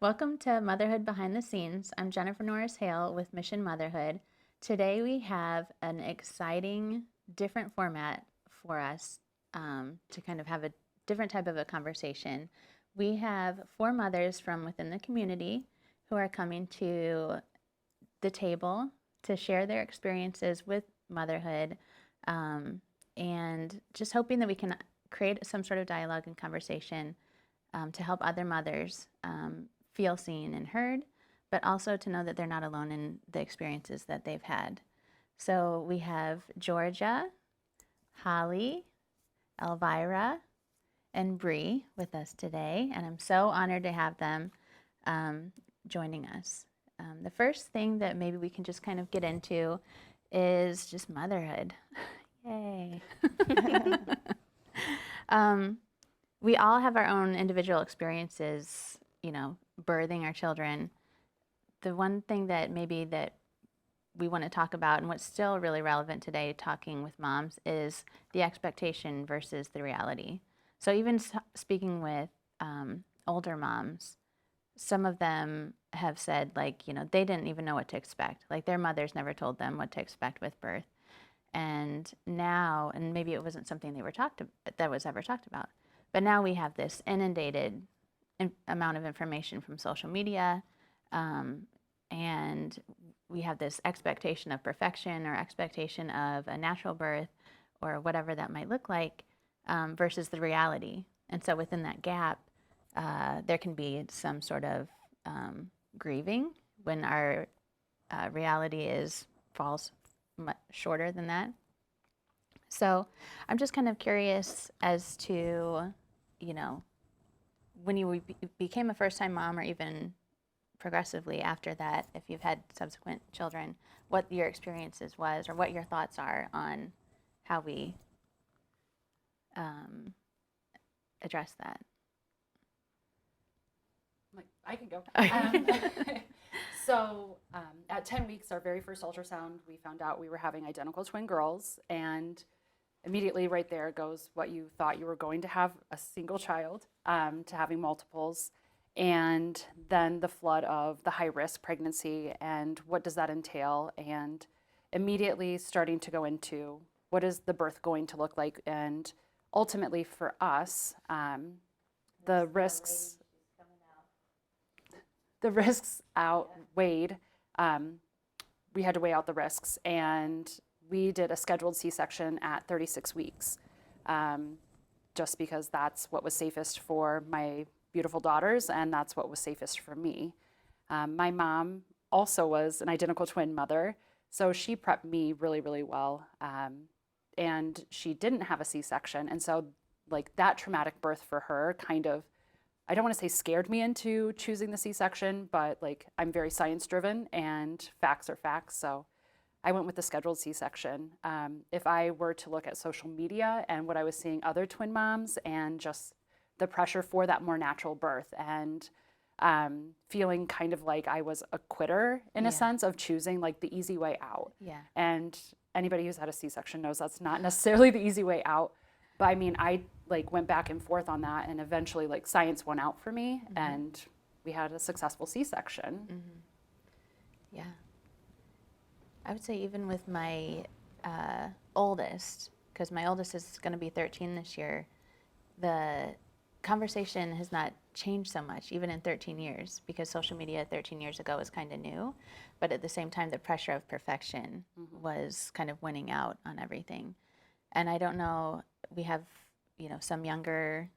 Welcome to Motherhood Behind the Scenes. I'm Jennifer Norris Hale with Mission Motherhood. Today we have an exciting, different format for us to kind of have a different type of a conversation. We have 4 mothers from within the community who are coming to the table to share their experiences with motherhood, and just hoping that we can create some sort of dialogue and conversation to help other mothers feel seen and heard, but also to know that they're not alone in the experiences that they've had. So we have Georgia, Holly, Elvira, and Bree with us today, and I'm so honored to have them joining us. The first thing that maybe we can just kind of get into is just motherhood. Yay. We all have our own individual experiences, birthing our children. The one thing that maybe that we want to talk about, and what's still really relevant today talking with moms, is the expectation versus the reality. So even speaking with older moms, some of them have said, they didn't even know what to expect. Like, their mothers never told them what to expect with birth. And now, and maybe it wasn't something that was ever talked about, but now we have this inundated amount of information from social media, and we have this expectation of perfection or expectation of a natural birth or whatever that might look like, versus the reality. And so within that gap, there can be some sort of grieving when our reality falls much shorter than that. So I'm just kind of curious as to, when you became a first-time mom, or even progressively after that, if you've had subsequent children, what your experiences was, or what your thoughts are on how we address that. I can go. So at 10 weeks, our very first ultrasound, we found out we were having identical twin girls, and immediately right there goes what you thought you were going to have, a single child, to having multiples, and then the flood of the high-risk pregnancy and what does that entail, and immediately starting to go into what is the birth going to look like, and ultimately for us, the risks outweighed. We had to weigh out the risks, and we did a scheduled C-section at 36 weeks, just because that's what was safest for my beautiful daughters, and that's what was safest for me. My mom also was an identical twin mother, so she prepped me really, really well, and she didn't have a C-section, and so that traumatic birth for her kind of, I don't want to say scared me into choosing the C-section, but I'm very science driven and facts are facts. So I went with the scheduled C-section. If I were to look at social media and what I was seeing other twin moms and just the pressure for that more natural birth, and feeling kind of like I was a quitter in a sense of choosing the easy way out. Yeah. And anybody who's had a C-section knows that's not necessarily the easy way out. But I mean, I went back and forth on that, and eventually science won out for me, and we had a successful C-section. Yeah. I would say even with my oldest, because my oldest is going to be 13 this year, the conversation has not changed so much, even in 13 years, because social media 13 years ago was kind of new, but at the same time, the pressure of perfection was kind of winning out on everything. And I don't know, we have, some younger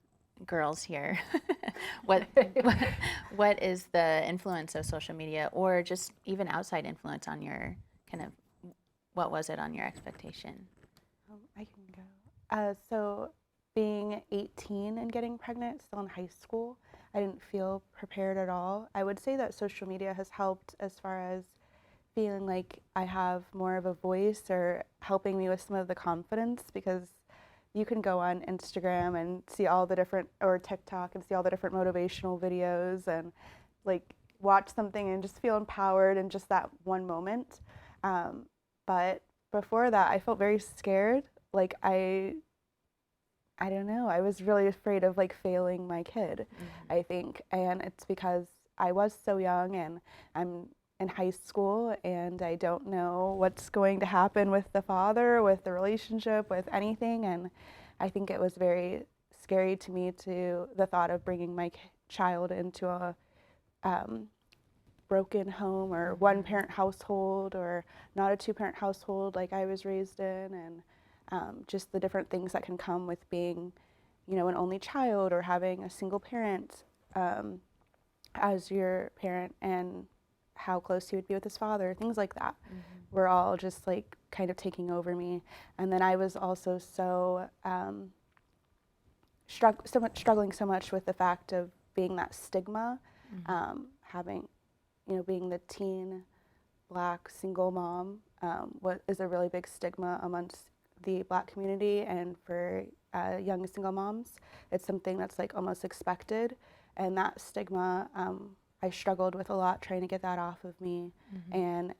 girls here. what is the influence of social media, or just even outside influence on your what was it on your expectation? I can go. So being 18 and getting pregnant, still in high school, I didn't feel prepared at all. I would say that social media has helped as far as feeling like I have more of a voice, or helping me with some of the confidence, because you can go on Instagram and see all the different, or TikTok, and see all the different motivational videos, and watch something and just feel empowered in just that one moment. But before that, I felt very scared. I don't know, I was really afraid of failing my kid, I think. And it's because I was so young, and I'm in high school, and I don't know what's going to happen with the father, with the relationship, with anything. And I think it was very scary to me, to the thought of bringing my child into a broken home or one parent household, or not a two-parent household like I was raised in, and just the different things that can come with being, an only child, or having a single parent as your parent, and how close he would be with his father, things like that were all just like kind of taking over me. And then I was also so struggling so much with the fact of being that stigma, having, being the teen Black single mom, what is a really big stigma amongst the Black community, and for young single moms, it's something that's like almost expected, and that stigma I struggled with a lot, trying to get that off of me, and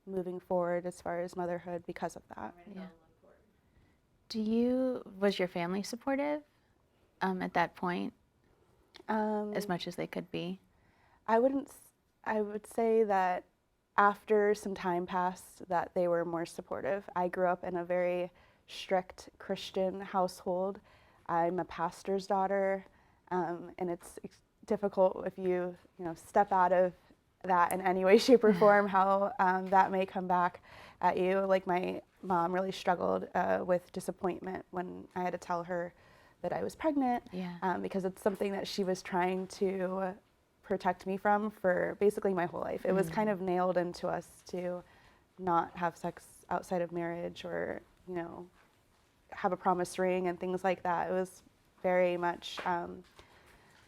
moving forward as far as motherhood because of that. Yeah. Was your family supportive at that point, as much as they could be? I would say that after some time passed, that they were more supportive. I grew up in a very strict Christian household. I'm a pastor's daughter, and it's difficult if you step out of that in any way, shape, or form, how that may come back at you. Like, my mom really struggled with disappointment when I had to tell her that I was pregnant, because it's something that she was trying to protect me from for basically my whole life. It was kind of nailed into us to not have sex outside of marriage, or have a promise ring and things like that. It was very much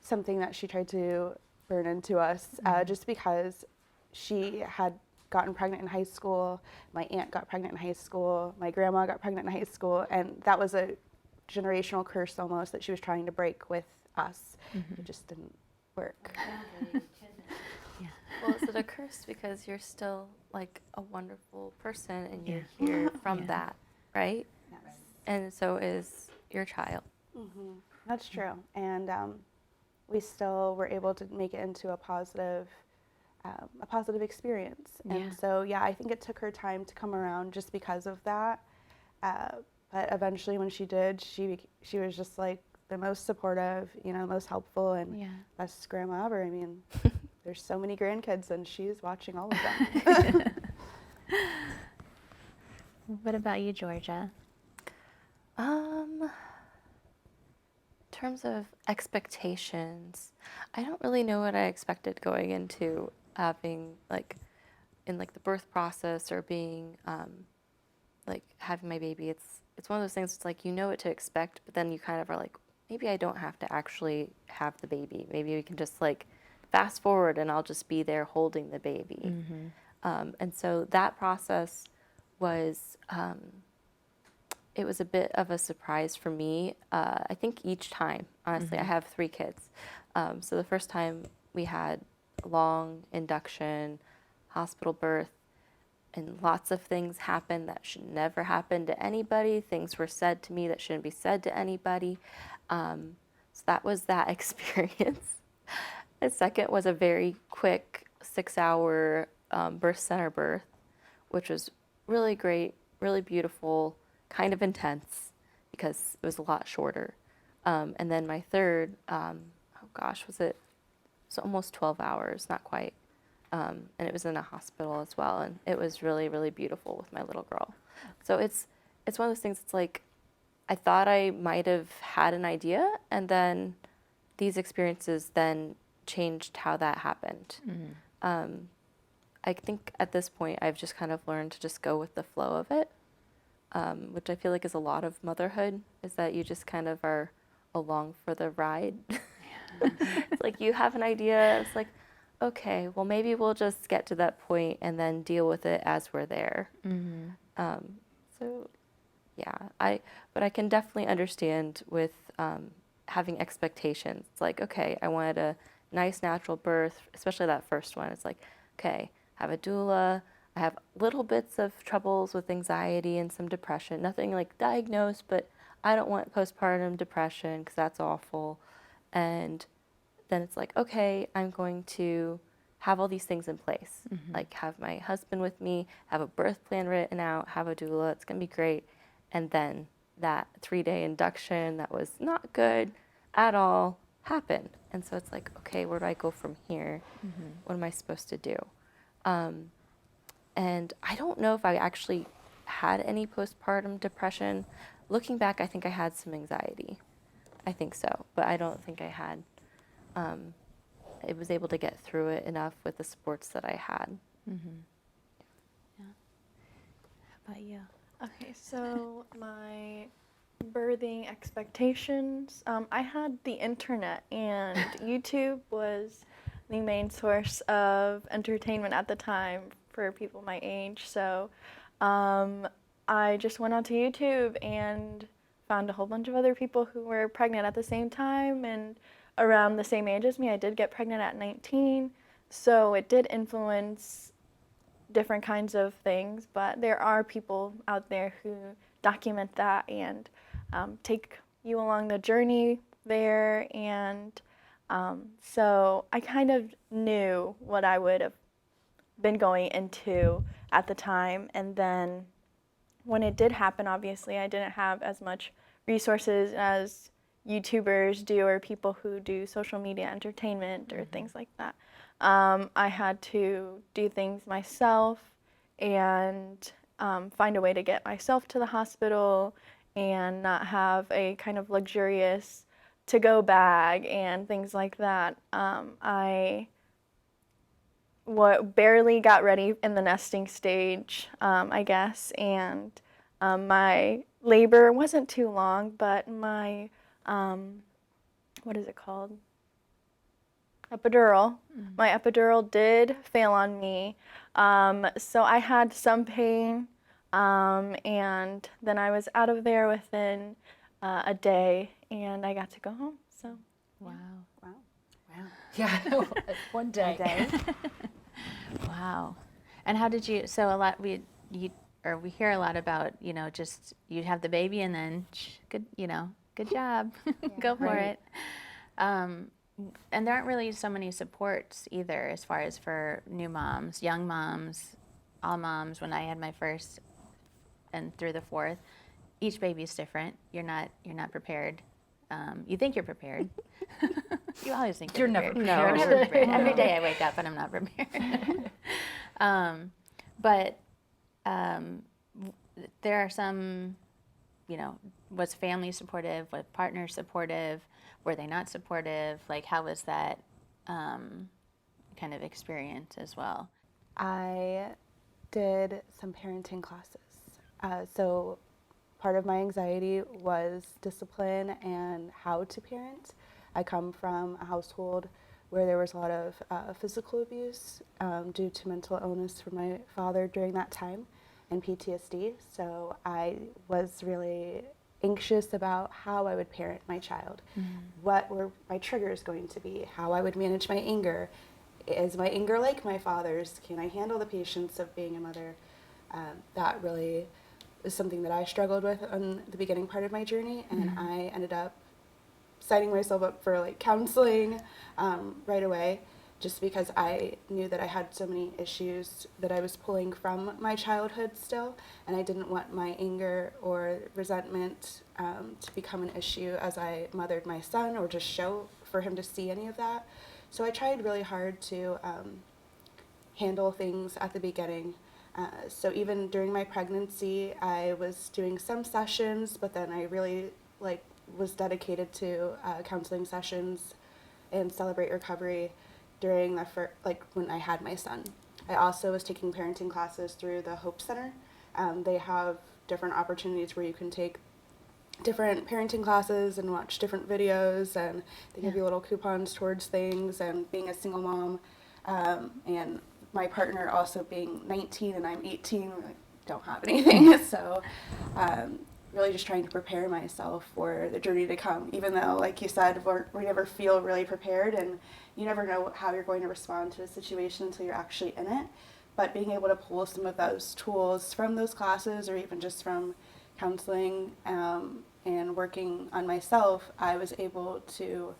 something that she tried to burn into us, just because she had gotten pregnant in high school, my aunt got pregnant in high school, my grandma got pregnant in high school, and that was a generational curse almost that she was trying to break with us. It just didn't work. Well, is it a curse because you're still like a wonderful person and you're here from that, right? Yes. And so is your child. That's true. And we still were able to make it into a positive experience. And so, I think it took her time to come around just because of that. But eventually when she did, she was just like the most supportive, most helpful, and best grandma ever. I mean, there's so many grandkids, and she's watching all of them. What about you, Georgia? In terms of expectations, I don't really know what I expected going into having in the birth process, or being like having my baby. It's one of those things. It's like what to expect, but then you kind of are like, maybe I don't have to actually have the baby. Maybe we can just fast forward, and I'll just be there holding the baby. And so that process was, it was a bit of a surprise for me. I think each time, honestly, I have 3 kids. So the first time we had a long induction, hospital birth, and lots of things happened that should never happen to anybody. Things were said to me that shouldn't be said to anybody. So that was that experience. The second was a very quick 6-hour birth center birth, which was really great, really beautiful, kind of intense because it was a lot shorter. And then my third, was it? It was almost 12 hours, not quite. And it was in a hospital as well, and it was really, really beautiful with my little girl. So it's one of those things. It's like I thought I might have had an idea, and then these experiences then changed how that happened. I think at this point I've just kind of learned to just go with the flow of it, which I feel like is a lot of motherhood, is that you just kind of are along for the ride. It's like you have an idea. It's like, okay, well, maybe we'll just get to that point and then deal with it as we're there. But I can definitely understand with having expectations. It's like, okay, I wanted a nice natural birth, especially that first one. It's like, okay, have a doula. I have little bits of troubles with anxiety and some depression. Nothing diagnosed, but I don't want postpartum depression because that's awful. And then it's like, okay, I'm going to have all these things in place. Like have my husband with me, have a birth plan written out, have a doula, it's going to be great. And then that 3-day induction that was not good at all happened. And so it's like, okay, where do I go from here? What am I supposed to do? And I don't know if I actually had any postpartum depression. Looking back, I think I had some anxiety. I think so, but I don't think I had. I was able to get through it enough with the supports that I had. How about you? Okay, so my birthing expectations, I had the internet, and YouTube was the main source of entertainment at the time for people my age. So I just went onto YouTube and found a whole bunch of other people who were pregnant at the same time and around the same age as me. I did get pregnant at 19, so it did influence different kinds of things, but there are people out there who document that and take you along the journey there. And so I kind of knew what I would have been going into at the time. And then when it did happen, obviously, I didn't have as much resources as YouTubers do or people who do social media entertainment or things like that. I had to do things myself and find a way to get myself to the hospital and not have a kind of luxurious to-go bag and things like that. I barely got ready in the nesting stage, I guess, and my labor wasn't too long, but my, what is it called? Epidural. My epidural did fail on me, so I had some pain, and then I was out of there within a day, and I got to go home. So Wow. Yeah, one day. Wow. And how did you, so a lot, we hear a lot about, just you have the baby and then good, good job, go for it. And there aren't really so many supports either as far as for new moms, young moms, all moms. When I had my first and through the fourth, each baby's different. You're not prepared. You think you're prepared. You always think You're prepared. never You're prepared. never prepared. Every day I wake up and I'm not prepared. But there are some, was family supportive? Was partner supportive? Were they not supportive? Like, how was that kind of experience as well? I did some parenting classes. So part of my anxiety was discipline and how to parent. I come from a household where there was a lot of physical abuse due to mental illness from my father during that time and PTSD. So I was really anxious about how I would parent my child. What were my triggers going to be? How I would manage my anger. Is my anger like my father's? Can I handle the patience of being a mother? That really is something that I struggled with on the beginning part of my journey, and I ended up signing myself up for counseling right away, just because I knew that I had so many issues that I was pulling from my childhood still, and I didn't want my anger or resentment to become an issue as I mothered my son, or just show for him to see any of that. So I tried really hard to handle things at the beginning. So even during my pregnancy, I was doing some sessions, but then I really was dedicated to counseling sessions and Celebrate Recovery during the when I had my son. I also was taking parenting classes through the Hope Center. They have different opportunities where you can take different parenting classes and watch different videos, and they give you little coupons towards things. And being a single mom, and my partner also being 19 and I'm 18, I don't have anything. So really just trying to prepare myself for the journey to come, even though, like you said, we never feel really prepared, and you never know how you're going to respond to a situation until you're actually in it. But being able to pull some of those tools from those classes, or even just from counseling and working on myself, I was able to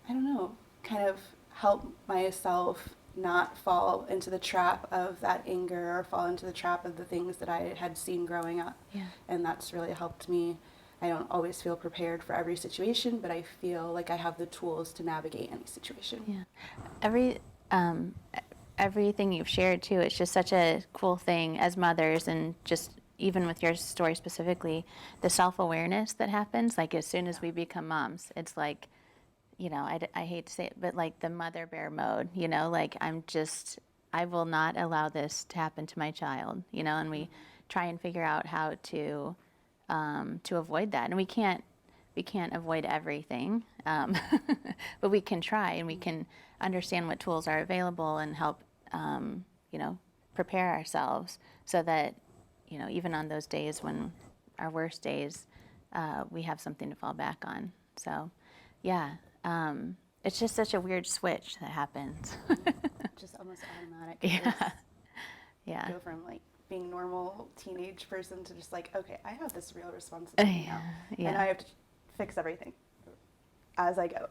I don't know, kind of help myself not fall into the trap of that anger or fall into the trap of the things that I had seen growing up. Yeah. And that's really helped me. I don't always feel prepared for every situation, but I feel like I have the tools to navigate any situation. Yeah. Everything you've shared too, it's just such a cool thing as mothers, and just even with your story specifically, the self-awareness that happens, like as soon as we become moms, it's like, I hate to say it, but like the mother bear mode, like I will not allow this to happen to my child, and we try and figure out how to avoid that. And we can't avoid everything, but we can try, and we can understand what tools are available and help, prepare ourselves so that, even on those days when our worst days, we have something to fall back on. So, yeah, it's just such a weird switch that happens. Just almost automatic. Yeah. Yeah. Go from like being normal teenage person to just like, okay, I have this real responsibility now, Yeah. and I have to fix everything as I go.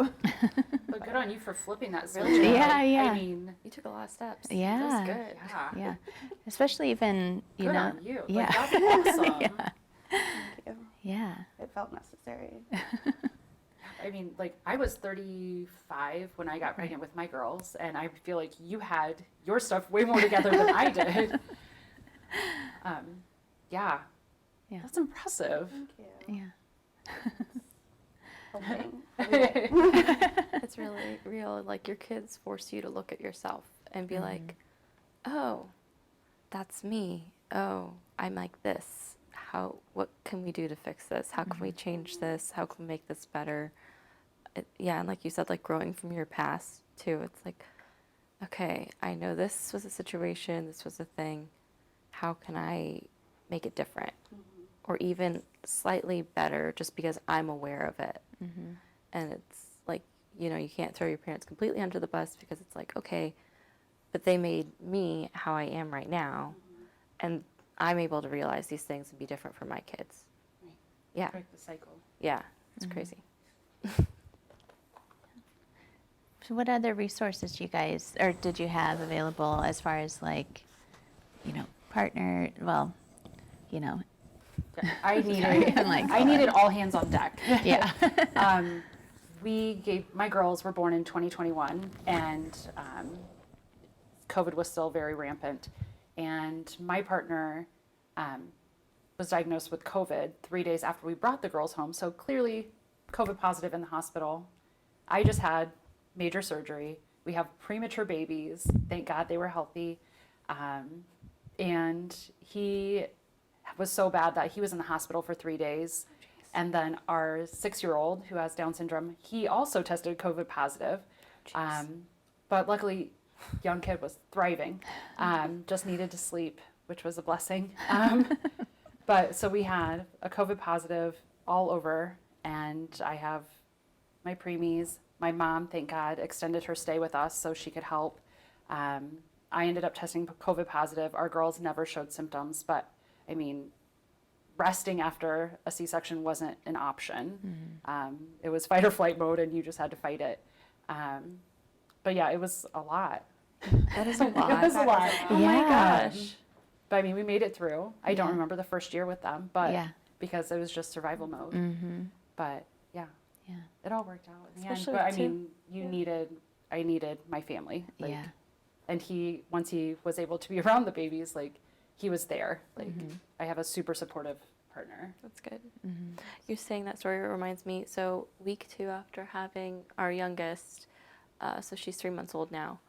But good on you for flipping that switch. Really? Yeah, I yeah. mean, You took a lot of steps. Yeah. That was good. yeah. Yeah. Especially even, Good on you. Yeah. Like, that's awesome. Yeah. Thank you. Yeah. It felt necessary. I mean, like, I was 35 when I got pregnant with my girls, and I feel like you had your stuff way more together than I did. Yeah. Yeah. That's impressive. Thank you. Yeah. Helping. It's really real. Like your kids force you to look at yourself and be like, oh, that's me. Oh, I'm like this. What can we do to fix this? How can we change this? How can we make this better? Yeah, and like you said, like growing from your past too. It's like, okay, I know this was a situation, this was a thing. How can I make it different? Or even slightly better just because I'm aware of it. And it's like, you can't throw your parents completely under the bus because it's like, okay, but they made me how I am right now. And I'm able to realize these things and be different for my kids. Right. Yeah. Break the cycle. Yeah. It's crazy. So what other resources did you have available as far as like, partner, well, I needed, I'm like, I needed all hands on deck. yeah. My girls were born in 2021, and COVID was still very rampant. And my partner was diagnosed with COVID 3 days after we brought the girls home. So clearly COVID positive in the hospital. I just had major surgery. We have premature babies. Thank God they were healthy. And he was so bad that he was in the hospital for 3 days. And then our 6-year-old who has Down syndrome, he also tested COVID positive. But luckily, young kid was thriving, just needed to sleep, which was a blessing. But so we had a COVID positive all over, and I have my preemies. My mom, thank God, extended her stay with us so she could help. I ended up testing COVID positive. Our girls never showed symptoms, but I mean, resting after a C-section wasn't an option. It was fight or flight mode, and you just had to fight it. But yeah, it was a lot. That is a lot. It was a lot. Oh my Yeah. gosh. But I mean, we made it through. I don't Yeah. remember the first year with them, but Yeah. because it was just survival mode. But yeah, Yeah. it all worked out in the end. Especially But I too- mean, I needed my family. Like, Yeah. And once he was able to be around the babies, like he was there. Like I have a super supportive partner. That's good. You saying that story reminds me. So week 2 after having our youngest, so she's 3 months old now,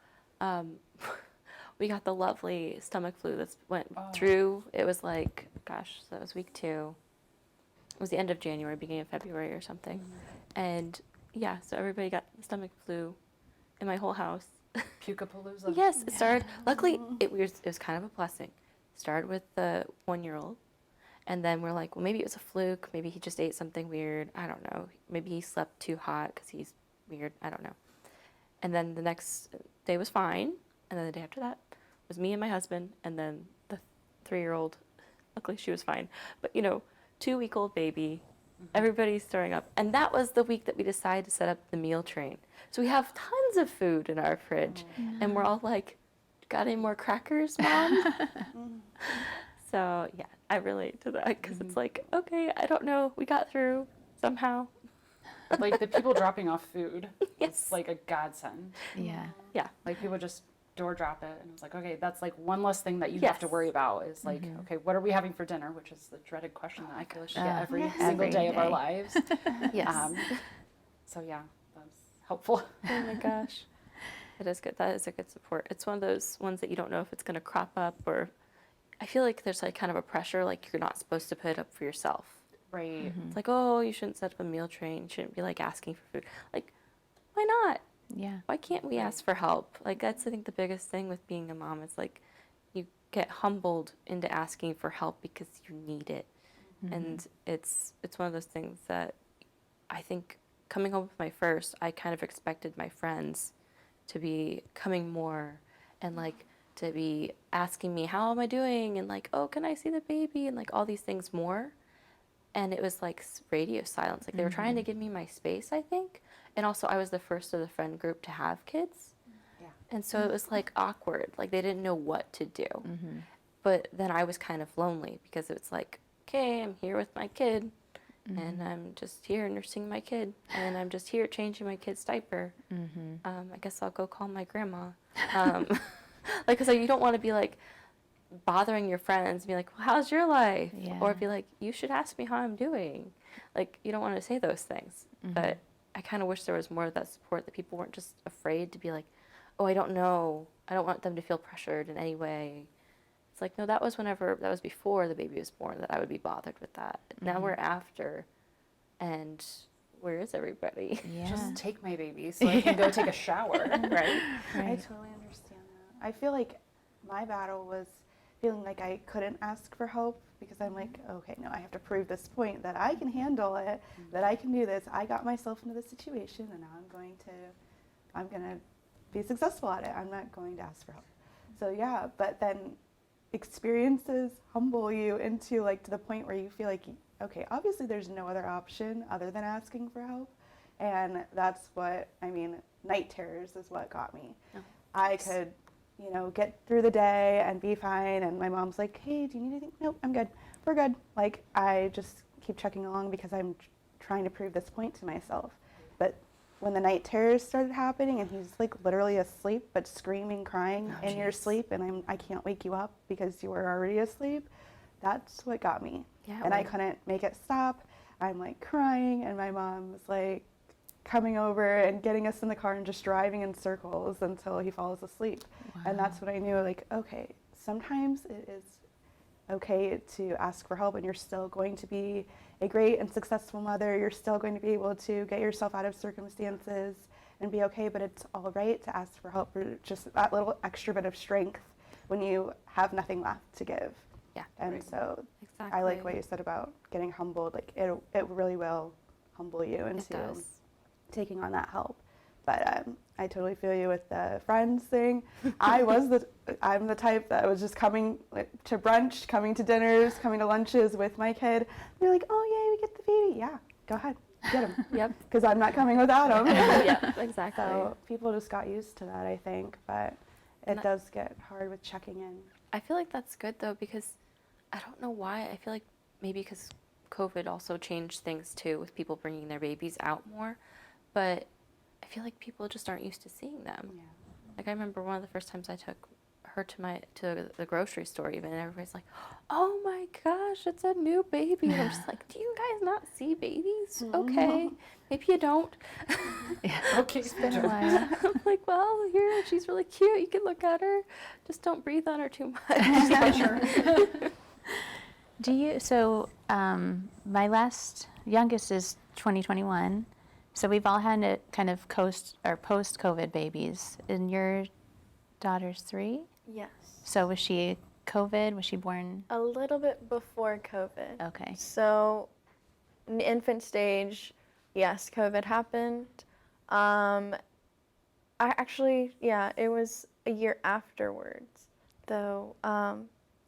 we got the lovely stomach flu that went through. It was like, gosh, so that was week 2. It was the end of January, beginning of February or something. And yeah, so everybody got the stomach flu in my whole house. Pukapalooza. Yes, it started. Luckily, it was kind of a blessing. It started with the 1-year-old, and then we're like, well, maybe it was a fluke. Maybe he just ate something weird. I don't know. Maybe he slept too hot because he's weird. I don't know. And then the next day was fine, and then the day after that was me and my husband, and then the 3-year-old. Luckily, she was fine. But 2-week-old baby, Everybody's throwing up. And that was the week that we decided to set up the meal train. So we have tons of food in our fridge. And we're all like, got any more crackers, Mom? So, yeah, I relate to that because it's like, okay, I don't know. We got through somehow. Like the people dropping off food. Yes. It's like a godsend. Yeah. Yeah. Like people just door drop it, and it's like, okay, that's like one less thing that you have to Yes. worry about is like, okay, what are we having for dinner? Which is the dreaded question that I feel like we get Oh, every yes. single Every day of our day. lives. Yes. So yeah, that's helpful. Oh my gosh. It is good. That is a good support. It's one of those ones that you don't know if it's going to crop up, or I feel like there's like kind of a pressure, like you're not supposed to put it up for yourself. Right. It's like, oh, you shouldn't set up a meal train. You shouldn't be like asking for food. Like, why not? Yeah. Why can't we ask for help? Like, that's, I think, the biggest thing with being a mom is like you get humbled into asking for help because you need it. And it's one of those things that I think coming home with my first, I kind of expected my friends to be coming more and like to be asking me, how am I doing? And like, oh, can I see the baby? And like all these things more. And it was like radio silence. Like they were trying to give me my space, I think. And also I was the first of the friend group to have kids. Yeah. And so it was like awkward. Like they didn't know what to do. But then I was kind of lonely because it's like, okay, I'm here with my kid. And I'm just here nursing my kid. And I'm just here changing my kid's diaper. I guess I'll go call my grandma. Like, because you don't want to be like bothering your friends and be like, well, how's your life? Yeah. Or be like, you should ask me how I'm doing. Like, you don't want to say those things. But I kind of wish there was more of that support, that people weren't just afraid to be like, oh, I don't know. I don't want them to feel pressured in any way. It's like, no, that was before the baby was born that I would be bothered with that. Now we're after, and where is everybody? Yeah. Just take my baby so I can go take a shower. Right? I totally understand that. I feel like my battle was feeling like I couldn't ask for help because I'm like, okay, no, I have to prove this point that I can handle it, that I can do this. I got myself into this situation, and now I'm going to be successful at it. I'm not going to ask for help. So yeah, but then experiences humble you into like to the point where you feel like, okay, obviously there's no other option other than asking for help. And that's what, I mean, night terrors is what got me. I could, get through the day and be fine. And my mom's like, hey, do you need anything? Nope, I'm good. We're good. Like, I just keep chugging along because I'm trying to prove this point to myself. But when the night terrors started happening and he's like literally asleep but screaming, crying in your sleep, and I can't wake you up because you were already asleep, that's what got me. Yeah, and I couldn't make it stop. I'm like crying, and my mom was like coming over and getting us in the car and just driving in circles until he falls asleep. And that's when I knew, like, okay, sometimes it is okay to ask for help, and you're still going to be a great and successful mother. You're still going to be able to get yourself out of circumstances and be okay, but it's all right to ask for help for just that little extra bit of strength when you have nothing left to give. Yeah. And so Exactly. I like what you said about getting humbled. Like, it really will humble you It into does. taking on that help. But I totally feel you with the friends thing. I'm the type that was just coming to brunch, coming to dinners, coming to lunches with my kid. They're like, oh, yay, we get the baby. Yeah, go ahead, get him. Yep. Because I'm not coming without him. Yeah, exactly. So people just got used to that, I think. But it does get hard with checking in. I feel like that's good though, because I don't know why. I feel like maybe because COVID also changed things too, with people bringing their babies out more. But I feel like people just aren't used to seeing them. Yeah. Like I remember one of the first times I took her to the grocery store even, and everybody's like, oh my gosh, it's a new baby. And I'm just like, do you guys not see babies? Okay, maybe you don't. Okay, It's been a while. I'm like, well, here, she's really cute. You can look at her. Just don't breathe on her too much. My last youngest is 2021. So we've all had a kind of post-COVID babies. And your daughter's 3? Yes. So was she COVID? Was she born? A little bit before COVID. Okay. So, in the infant stage, yes, COVID happened. It was a year afterwards, though.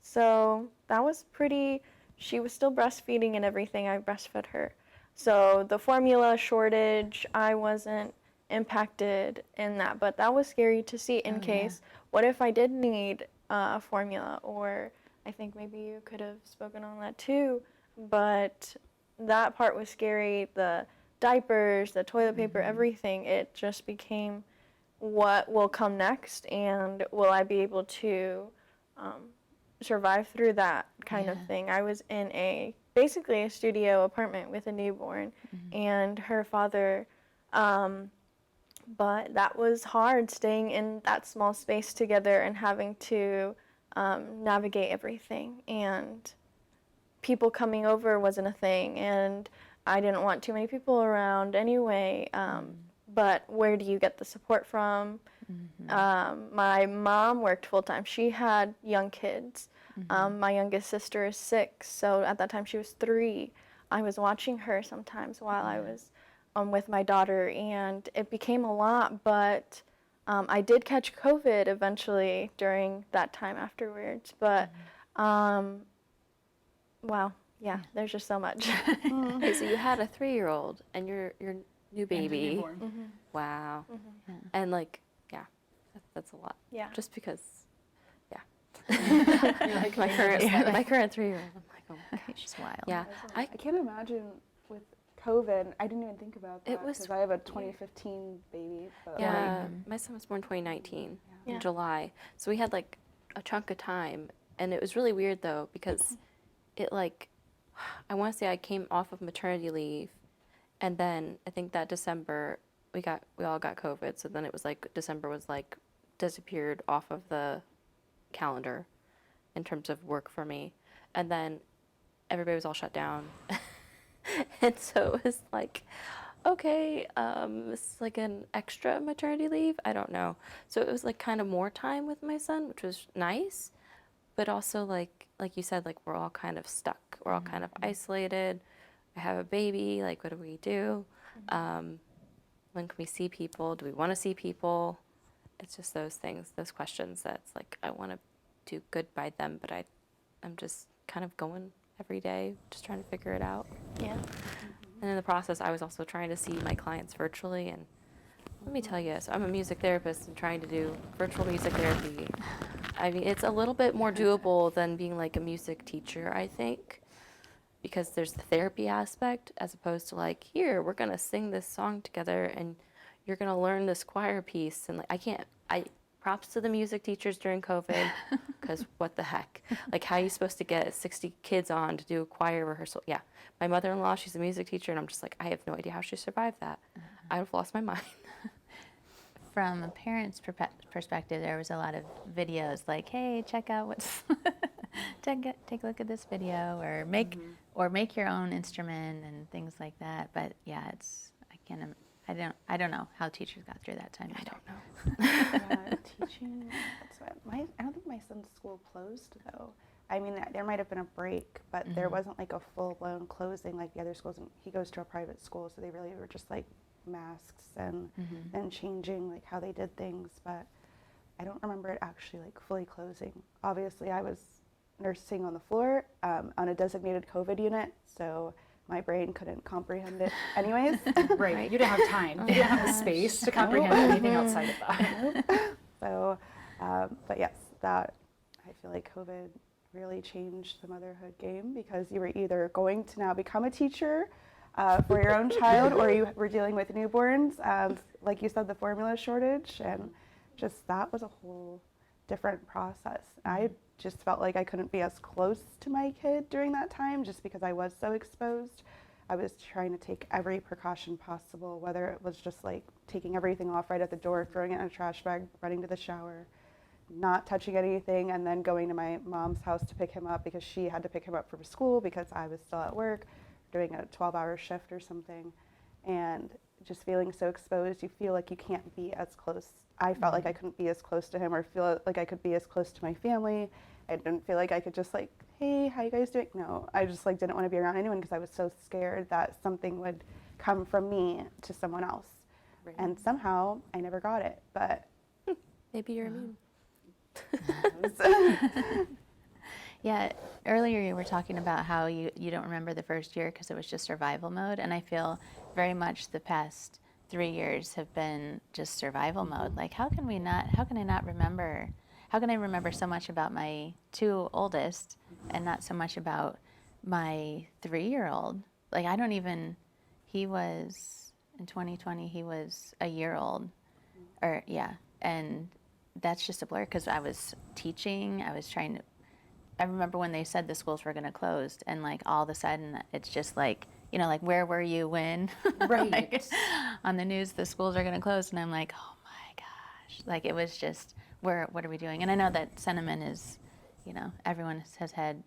So that was pretty. She was still breastfeeding and everything. I breastfed her. So the formula shortage, I wasn't impacted in that, but that was scary to see in case, what if I did need a formula? Or I think maybe you could have spoken on that too, but that part was scary. The diapers, the toilet paper, everything, it just became what will come next, and will I be able to survive through that kind of thing. I was in basically a studio apartment with a newborn and her father, but that was hard, staying in that small space together and having to navigate everything. And people coming over wasn't a thing, and I didn't want too many people around anyway. But where do you get the support from? My mom worked full time. She had young kids. My youngest sister is 6, so at that time she was 3. I was watching her sometimes while I was with my daughter, and it became a lot, but I did catch COVID eventually during that time afterwards. But wow, yeah, there's just so much. Okay, so you had a 3-year-old and your new baby. Wow. And like, yeah, that's a lot. Yeah. Just because, yeah. Like, my current 3-year-old, I'm like, oh my gosh. She's wild. Yeah, I can't imagine with COVID. I didn't even think about that It was because I have a 2015 baby. But yeah, my son was born 2019 in July. So we had like a chunk of time, and it was really weird though because it like, I want to say I came off of maternity leave, and then I think that December we all got COVID. So then it was like December was like disappeared off of the calendar in terms of work for me, and then everybody was all shut down. And so it was like, okay, it's like an extra maternity leave. I don't know. So it was like kind of more time with my son, which was nice, but also like you said, like we're all kind of stuck. We're all kind of isolated. I have a baby. Like, what do we do? When can we see people? Do we want to see people? It's just those things, those questions. That's like I want to do good by them, but I'm just kind of going every day, just trying to figure it out. Yeah. And in the process, I was also trying to see my clients virtually. And let me tell you, so I'm a music therapist and trying to do virtual music therapy. I mean, it's a little bit more doable than being like a music teacher, I think, because there's the therapy aspect as opposed to like, here, we're going to sing this song together and you're going to learn this choir piece. And like, props to the music teachers during COVID, because what the heck? Like, how are you supposed to get 60 kids on to do a choir rehearsal? Yeah. My mother-in-law, she's a music teacher, and I'm just like, I have no idea how she survived that. I would have lost my mind. From a parent's perspective, there was a lot of videos like, hey, check out what's, take a look at this video, or make your own instrument and things like that. But yeah, I don't know how teachers got through that time. I don't know. Teaching. I don't think my son's school closed though. I mean, there might have been a break, but there wasn't like a full-blown closing like the other schools. And he goes to a private school, so they really were just like masks and changing like how they did things. But I don't remember it actually like fully closing. Obviously, I was nursing on the floor on a designated COVID unit, so my brain couldn't comprehend it anyways. Right. You didn't have time. You didn't have the space to comprehend anything outside of that. So, but yes, that I feel like COVID really changed the motherhood game, because you were either going to now become a teacher for your own child, or you were dealing with newborns. Like you said, the formula shortage, and just that was a whole different process. I just felt like I couldn't be as close to my kid during that time just because I was so exposed. I was trying to take every precaution possible, whether it was just like taking everything off right at the door, throwing it in a trash bag, running to the shower, not touching anything, and then going to my mom's house to pick him up because she had to pick him up from school because I was still at work, doing a 12-hour shift or something, and just feeling so exposed. You feel like you can't be as close. I felt like I couldn't be as close to him or feel like I could be as close to my family. I didn't feel like I could just like, hey, how you guys doing? No, I just like didn't want to be around anyone because I was so scared that something would come from me to someone else. Right. And somehow I never got it, but Maybe you're immune. Yeah, earlier you were talking about how you don't remember the first year because it was just survival mode, and I feel very much the past 3 years have been just survival mode. Like, how can I not remember, how can I remember so much about my two oldest and not so much about my 3-year-old? Like, I don't even, he was, in 2020, he was a year old, or yeah, and that's just a blur because I was teaching, I was trying to, I remember when they said the schools were going to close, and like all of a sudden, it's just like, like where were you when? Right. Like, on the news, the schools are going to close, and I'm like, oh my gosh! Like it was just, what are we doing? And I know that sentiment is, everyone has had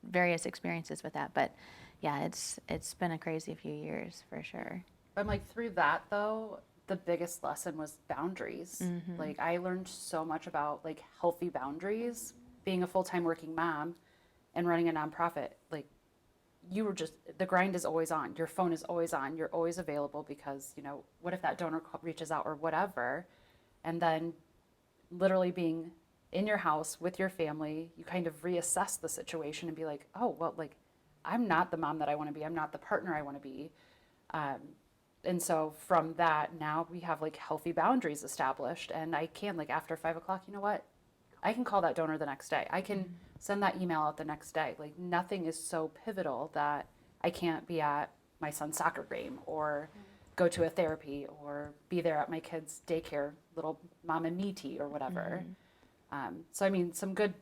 various experiences with that, but yeah, it's been a crazy few years for sure. I'm like, through that though, the biggest lesson was boundaries. Like I learned so much about like healthy boundaries, being a full-time working mom and running a nonprofit. Like you were just, the grind is always on. Your phone is always on. You're always available because, what if that donor reaches out or whatever? And then literally being in your house with your family, you kind of reassess the situation and be like, oh, well, like I'm not the mom that I want to be. I'm not the partner I want to be. And so from that, now we have like healthy boundaries established, and I can, like, after 5 o'clock, you know what? I can call that donor the next day. I can send that email out the next day. Like nothing is so pivotal that I can't be at my son's soccer game or go to a therapy or be there at my kid's daycare, little mom and me tea or whatever. So I mean, some good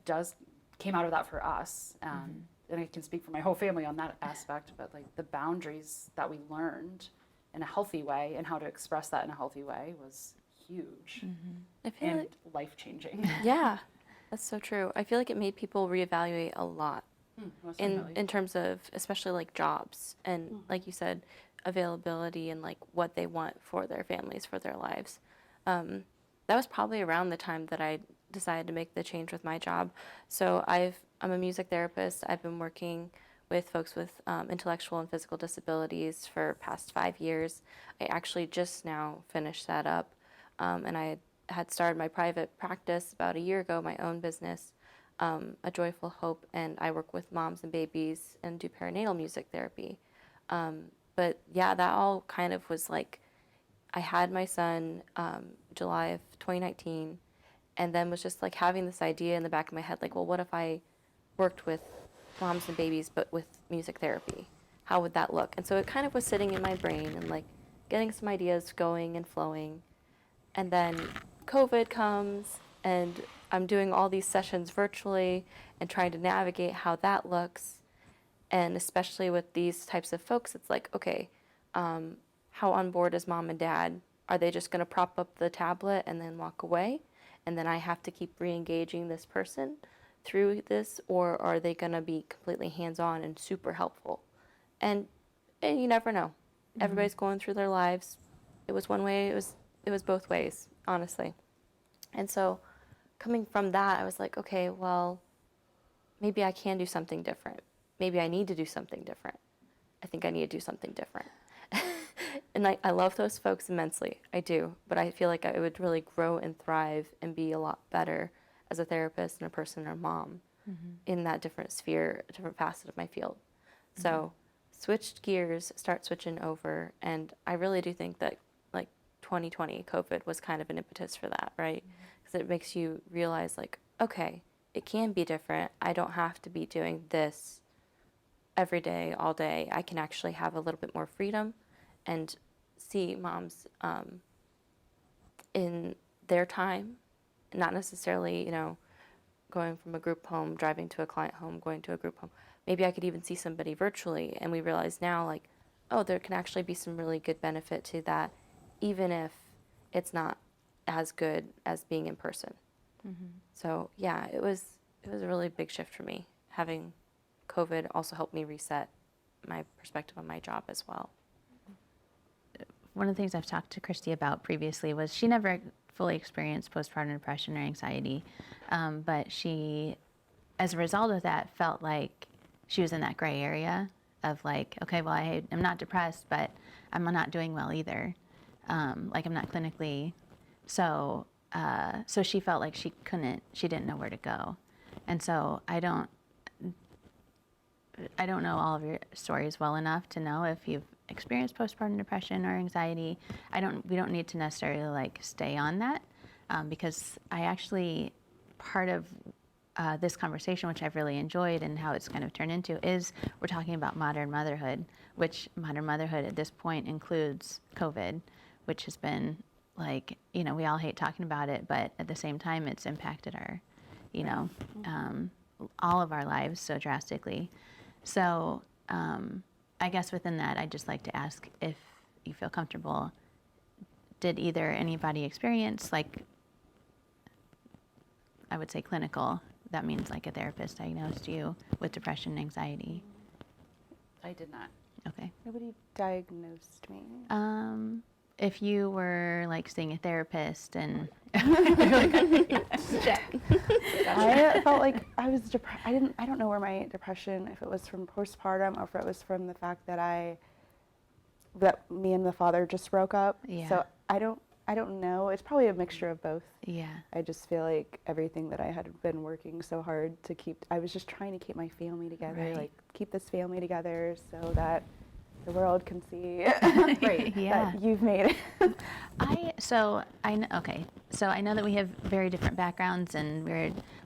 came out of that for us. And I can speak for my whole family on that aspect, but like the boundaries that we learned in a healthy way and how to express that in a healthy way was huge I feel and like, life-changing. yeah, that's so true. I feel like it made people reevaluate a lot Most in definitely. in terms of especially like jobs and like you said, availability and like what they want for their families, for their lives. That was probably around the time that I decided to make the change with my job. So I'm a music therapist. I've been working with folks with intellectual and physical disabilities for past 5 years. I actually just now finished that up, and I had started my private practice about a year ago, my own business, A Joyful Hope, and I work with moms and babies and do perinatal music therapy. But yeah, that all kind of was like, I had my son July of 2019, and then was just like having this idea in the back of my head, like, well, what if I worked with moms and babies, but with music therapy? How would that look? And so it kind of was sitting in my brain and like getting some ideas going and flowing. And then COVID comes, and I'm doing all these sessions virtually and trying to navigate how that looks. And especially with these types of folks, it's like, okay, how on board is mom and dad? Are they just going to prop up the tablet and then walk away? And then I have to keep re-engaging this person through this, or are they going to be completely hands-on and super helpful? And you never know. Everybody's going through their lives. It was one way, it was both ways, honestly. And so coming from that, I was like, okay, well, maybe I can do something different. Maybe I need to do something different. I think I need to do something different. And I love those folks immensely. I do. But I feel like I would really grow and thrive and be a lot better as a therapist and a person or mom in that different sphere, different facet of my field. So switched gears, start switching over. And I really do think that like 2020, COVID was kind of an impetus for that, right? Because it makes you realize like, okay, it can be different. I don't have to be doing this every day, all day. I can actually have a little bit more freedom and see moms in their time, not necessarily, going from a group home, driving to a client home, going to a group home. Maybe I could even see somebody virtually. And we realize now, like, oh, there can actually be some really good benefit to that, even if it's not as good as being in person. So yeah, it was a really big shift for me. Having COVID also helped me reset my perspective on my job as well. One of the things I've talked to Christy about previously was she never fully experienced postpartum depression or anxiety, but she, as a result of that, felt like she was in that gray area of like, okay, well, I am not depressed, but I'm not doing well either. Like I'm not clinically, so she felt like she didn't know where to go. And so I don't know all of your stories well enough to know if you've experienced postpartum depression or anxiety. We don't need to necessarily like stay on that, because I actually, part of this conversation, which I've really enjoyed and how it's kind of turned into, is we're talking about modern motherhood, which modern motherhood at this point includes COVID, which has been like, you know, we all hate talking about it, but at the same time, it's impacted our, you know, all of our lives so drastically. So I guess within that, I'd just like to ask if you feel comfortable. Did either anybody experience, like, I would say clinical, that means like a therapist diagnosed you with depression and anxiety? I did not. Okay. Nobody diagnosed me. If you were like seeing a therapist and I felt like I was depressed. I don't know where my depression, if it was from postpartum or if it was from the fact that me and the father just broke up. Yeah. So I don't know. It's probably a mixture of both. yeah. I just feel like everything that I had been working so hard to keep, I was just trying to keep my family together, Right. like keep this family together so that the world can see Yeah. that you've made it. So I know that we have very different backgrounds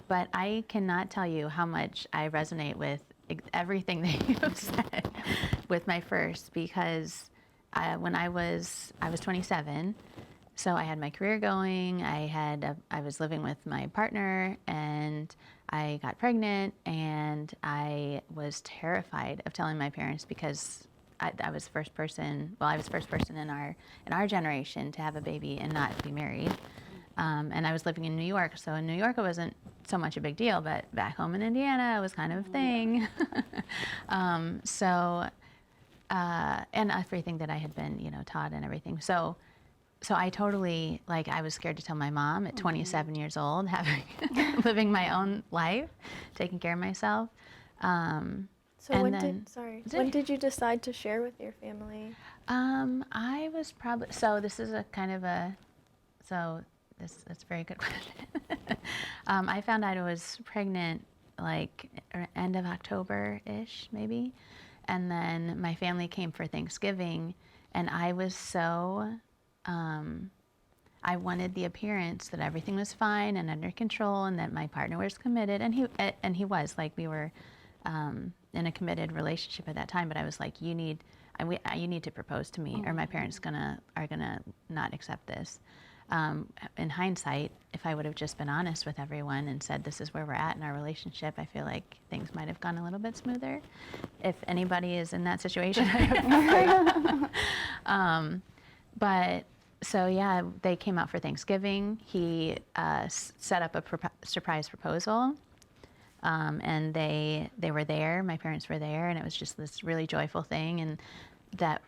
but I cannot tell you how much I resonate with everything that you have said with my first, because when I was 27, so I had my career going. I was living with my partner, and I got pregnant, and I was terrified of telling my parents because I was the first person. Well, I was the first person in our generation to have a baby and not be married. And I was living in New York, so in New York it wasn't so much a big deal, but back home in Indiana it was kind of a thing. And everything that I had been, you know, taught and everything. So I totally, like, I was scared to tell my mom at 27 years old, living my own life, taking care of myself. So And when then- when did you decide to share with your family? I was probably, that's a very good question. I found out I was pregnant like end of October-ish, maybe. And then my family came for Thanksgiving, and I was so, I wanted the appearance that everything was fine and under control and that my partner was committed, and he was, like, we were in a committed relationship at that time, but I was like, you need to propose to me, or my parents are gonna not accept this. In hindsight, if I would have just been honest with everyone and said this is where we're at in our relationship, I feel like things might have gone a little bit smoother. If anybody is in that situation, but so yeah, they came out for Thanksgiving. He set up a surprise proposal. And they were there, my parents were there, and it was just this really joyful thing. And that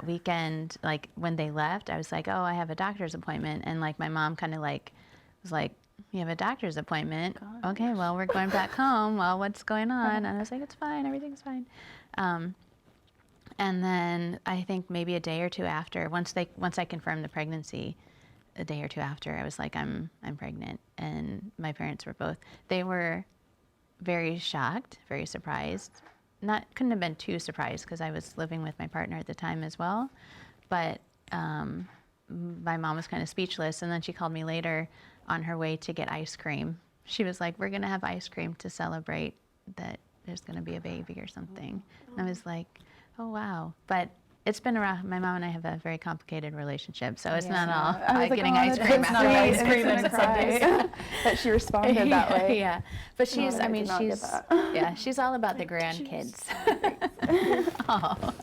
weekend, like when they left, I was like, oh, I have a doctor's appointment. And like my mom kind of like was like, you have a doctor's appointment? Gosh. Okay, well, we're going back home. Well, what's going on? And I was like, it's fine, everything's fine. And then I think maybe a day or two after, once I confirmed the pregnancy, a day or two after, I was like, I'm pregnant. And my parents they were very shocked, very surprised. Couldn't have been too surprised because I was living with my partner at the time as well. But my mom was kind of speechless, and then she called me later on her way to get ice cream. She was like, we're gonna have ice cream to celebrate that there's gonna be a baby or something. And I was like, oh wow. But it's been around. My mom and I have a very complicated relationship, so it's not all getting ice cream. It's not ice cream and Sundays. That she responded that way. Yeah, but she's. No, I mean, did not she's. get that. Yeah, she's all about the grandkids. Oh.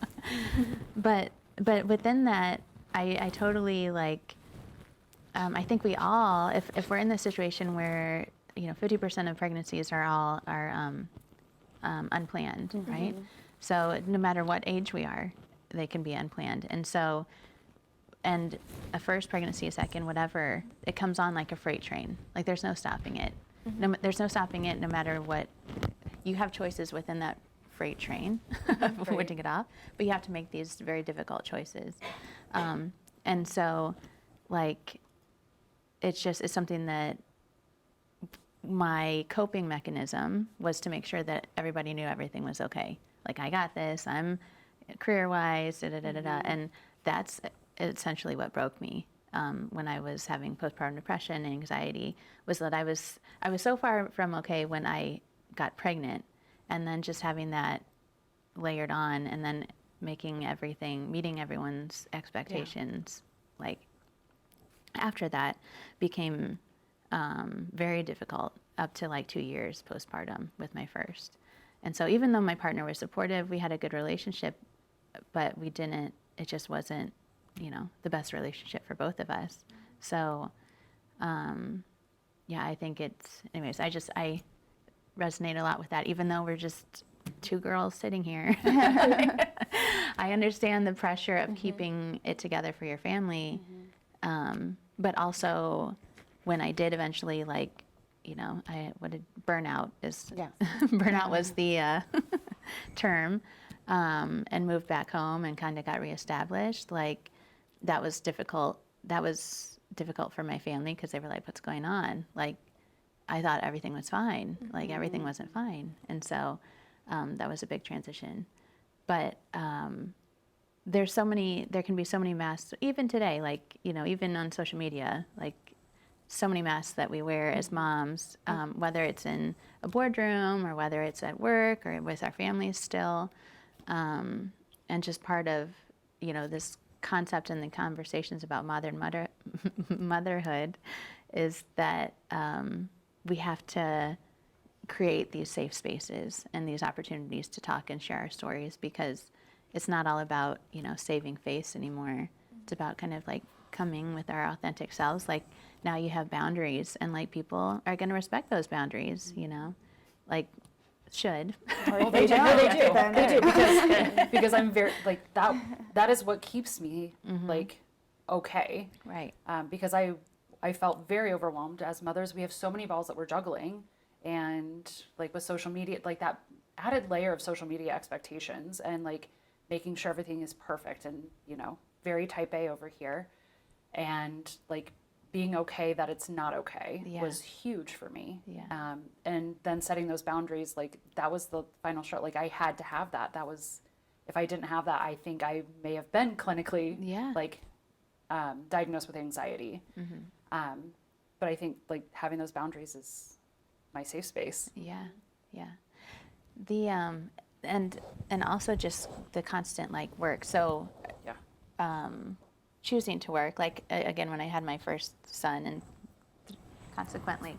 But within that, I totally like. I think we all, if we're in this situation where 50% of pregnancies are unplanned, right? So no matter what age we are, they can be unplanned. And so, and a first pregnancy, a second, whatever, it comes on like a freight train. Like there's no stopping it. There's no stopping it no matter what. You have choices within that freight train of when to get off, but you have to make these very difficult choices. And so, like, it's something that my coping mechanism was to make sure that everybody knew everything was okay. Like, I got this, I'm career-wise, da da da da da. And that's essentially what broke me when I was having postpartum depression and anxiety, was that I was so far from okay when I got pregnant, and then just having that layered on, and then meeting everyone's expectations, like after that became very difficult up to like 2 years postpartum with my first. And so even though my partner was supportive, we had a good relationship, but it just wasn't, the best relationship for both of us. So, yeah, I think anyways, I resonate a lot with that, even though we're just two girls sitting here. I understand the pressure of keeping it together for your family. But also when I did eventually, like, burnout is, Yes. burnout was the term, and moved back home and kind of got reestablished. Like, that was difficult. That was difficult for my family because they were like, what's going on? Like, I thought everything was fine. Like, everything wasn't fine. And so that was a big transition. But there can be so many masks, even today, like, even on social media, like, so many masks that we wear as moms, whether it's in a boardroom or whether it's at work or with our families still. And just part of, this concept and the conversations about motherhood is that we have to create these safe spaces and these opportunities to talk and share our stories, because it's not all about, saving face anymore. It's about kind of like coming with our authentic selves. Like, now you have boundaries, and like people are going to respect those boundaries, like should. Well, they do. They do because I'm very like that. That is what keeps me like okay. Right. Because I felt very overwhelmed. As mothers, we have so many balls that we're juggling, and like with social media, like that added layer of social media expectations, and like making sure everything is perfect, and very type A over here, and like being okay that it's not okay was huge for me. Yeah. And then setting those boundaries, like that was the final straw. Like, I had to have that. That was, if I didn't have that, I think I may have been clinically like diagnosed with anxiety. But I think like having those boundaries is my safe space. Yeah. The and also just the constant like work. So choosing to work, like again, when I had my first son, and consequently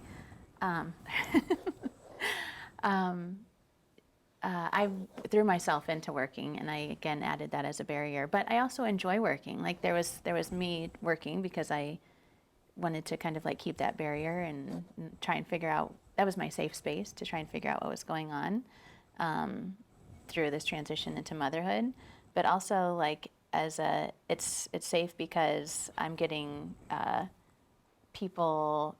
I threw myself into working, and I again added that as a barrier. But I also enjoy working. Like, there was me working because I wanted to kind of like keep that barrier and try and figure out, that was my safe space to try and figure out what was going on through this transition into motherhood. But also, like, it's safe because I'm getting people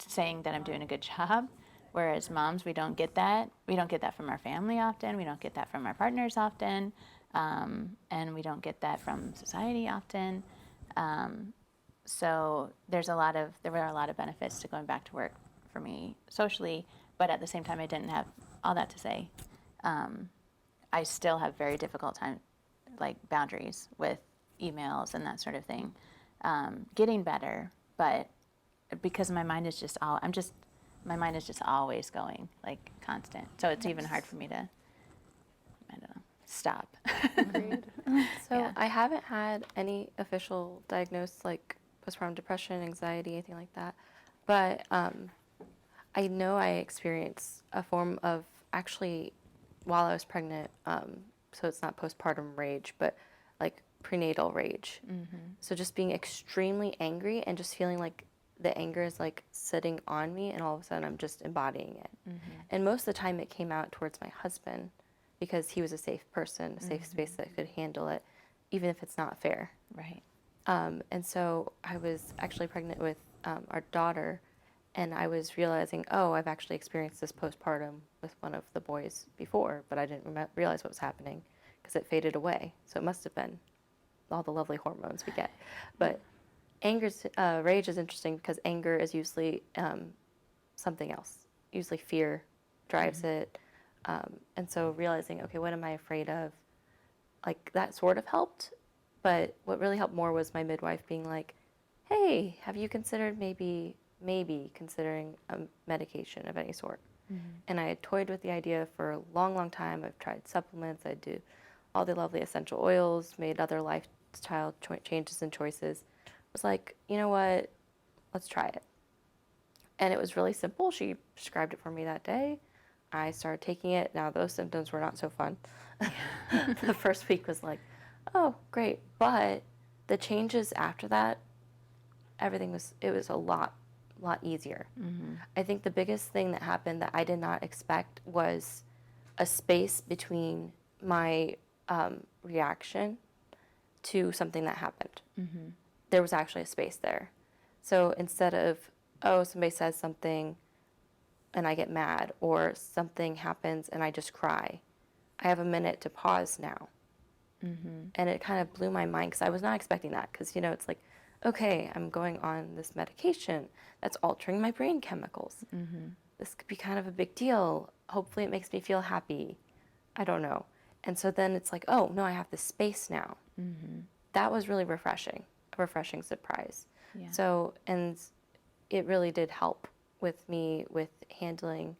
saying that I'm doing a good job. Whereas moms, we don't get that. We don't get that from our family often. We don't get that from our partners often. And we don't get that from society often. So there were a lot of benefits to going back to work for me socially, but at the same time, I didn't have all that to say. I still have very difficult time, like boundaries with emails and that sort of thing. Getting better, but because my mind is just always going, like constant. So it's even hard for me to, I don't know, stop. Agreed. So I haven't had any official diagnosed like postpartum depression, anxiety, anything like that. But I know I experienced a form of, actually, while I was pregnant, so it's not postpartum rage, but like prenatal rage. So just being extremely angry and just feeling like the anger is like sitting on me, and all of a sudden I'm just embodying it. And most of the time it came out towards my husband, because he was a safe person, a safe space that could handle it, even if it's not fair. Right. And so I was actually pregnant with our daughter, and I was realizing, oh, I've actually experienced this postpartum with one of the boys before, but I didn't realize what was happening because it faded away. So it must have been all the lovely hormones we get. But rage is interesting because anger is usually something else. usually fear drives it. And so realizing, okay, what am I afraid of? Like that sort of helped. But what really helped more was my midwife being like, hey, have you considered maybe considering a medication of any sort? And I had toyed with the idea for a long, long time. I've tried supplements. I do all the lovely essential oils, made other lifestyle changes and choices. I was like, you know what? Let's try it. And it was really simple. She prescribed it for me that day. I started taking it. Now, those symptoms were not so fun. The first week was like, oh, great. But the changes after that, it was a lot easier. I think the biggest thing that happened that I did not expect was a space between my reaction to something that happened. There was actually a space there. So instead of, oh, somebody says something and I get mad, or something happens and I just cry, I have a minute to pause now. And it kind of blew my mind because I was not expecting that. Because, it's like, okay, I'm going on this medication that's altering my brain chemicals. This could be kind of a big deal. Hopefully it makes me feel happy. I don't know. And so then it's like, oh, no, I have this space now. That was really refreshing, a refreshing surprise. Yeah. So, and it really did help with me with handling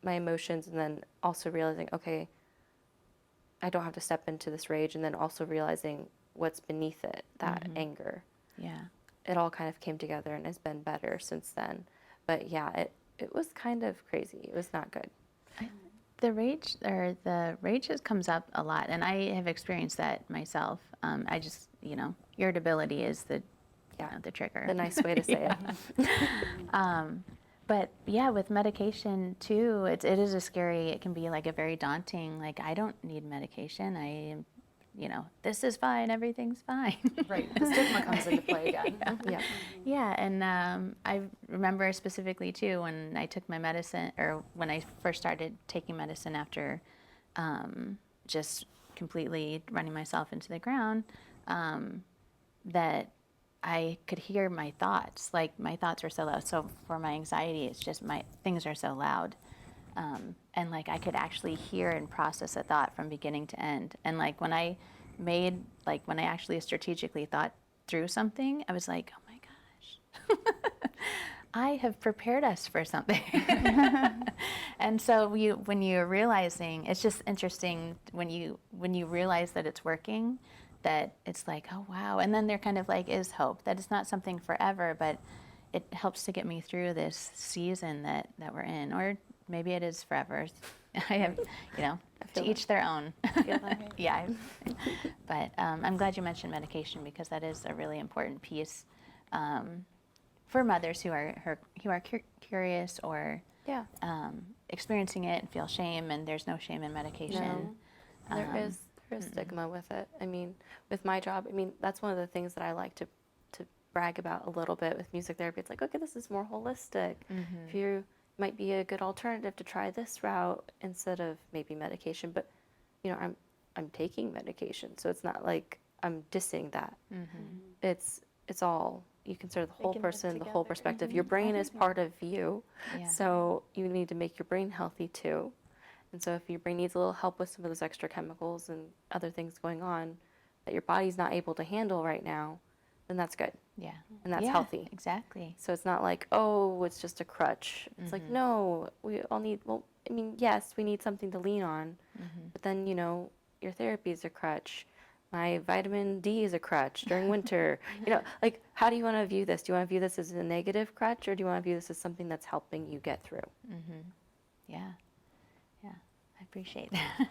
my emotions, and then also realizing, okay, I don't have to step into this rage, and then also realizing what's beneath it, that anger. Yeah. It all kind of came together and has been better since then. But yeah, it was kind of crazy. It was not good. The rage just comes up a lot, and I have experienced that myself. I just, irritability is the trigger. The nice way to say it. But yeah, with medication too, it is it can be like a very daunting, like, I don't need medication. I am, this is fine, everything's fine. Right. The stigma comes into play again. Yeah. Yeah, and I remember specifically too when I took my medicine, or when I first started taking medicine after just completely running myself into the ground, that I could hear my thoughts. Like, my thoughts were so loud. So for my anxiety, it's just my things are so loud. And like, I could actually hear and process a thought from beginning to end. And like, when I actually strategically thought through something, I was like, oh my gosh, I have prepared us for something. And so when you're realizing, it's just interesting when you realize that it's working, that it's like, oh wow. And then there kind of like is hope that it's not something forever, but it helps to get me through this season that we're in. Or maybe it is forever. I have, to each their own. Yeah. But I'm glad you mentioned medication, because that is a really important piece for mothers who are curious, or Yeah. experiencing it and feel shame. And there's no shame in medication. No, there is stigma with it. I mean, with my job, that's one of the things that I like to brag about a little bit with music therapy. It's like, okay, this is more holistic. If you might be a good alternative to try this route instead of maybe medication, but I'm taking medication, so it's not like I'm dissing that. It's all, you consider the whole can live person, the whole together. perspective. Your brain is part of you, Yeah. so you need to make your brain healthy too. And so if your brain needs a little help with some of those extra chemicals and other things going on that your body's not able to handle right now, then that's good. Yeah. And that's Yeah, healthy. Exactly. So it's not like, oh, it's just a crutch. It's like, no, we all need, yes, we need something to lean on. But then, your therapy is a crutch. My vitamin D is a crutch during winter. Like, how do you want to view this? Do you want to view this as a negative crutch, or do you want to view this as something that's helping you get through? Yeah. Yeah. I appreciate that.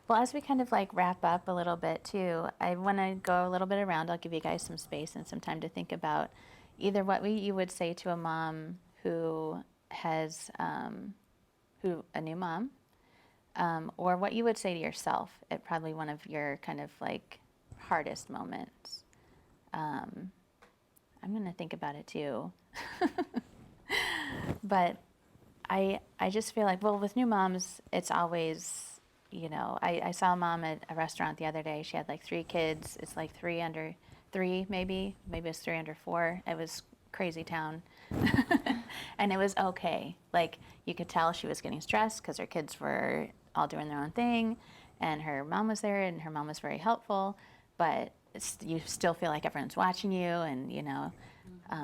Well, as we kind of like wrap up a little bit too, I want to go a little bit around. I'll give you guys some space and some time to think about either what you would say to a mom who has a new mom, or what you would say to yourself at probably one of your kind of like hardest moments. I'm going to think about it too. But I just feel like, well, with new moms, it's always, I saw a mom at a restaurant the other day. She had like 3 kids. It's like 3 under 3, maybe it's 3 under 4. It was crazy town. And it was okay. Like, you could tell she was getting stressed because her kids were all doing their own thing, and her mom was there, and her mom was very helpful, but you still feel like everyone's watching you, and, you know,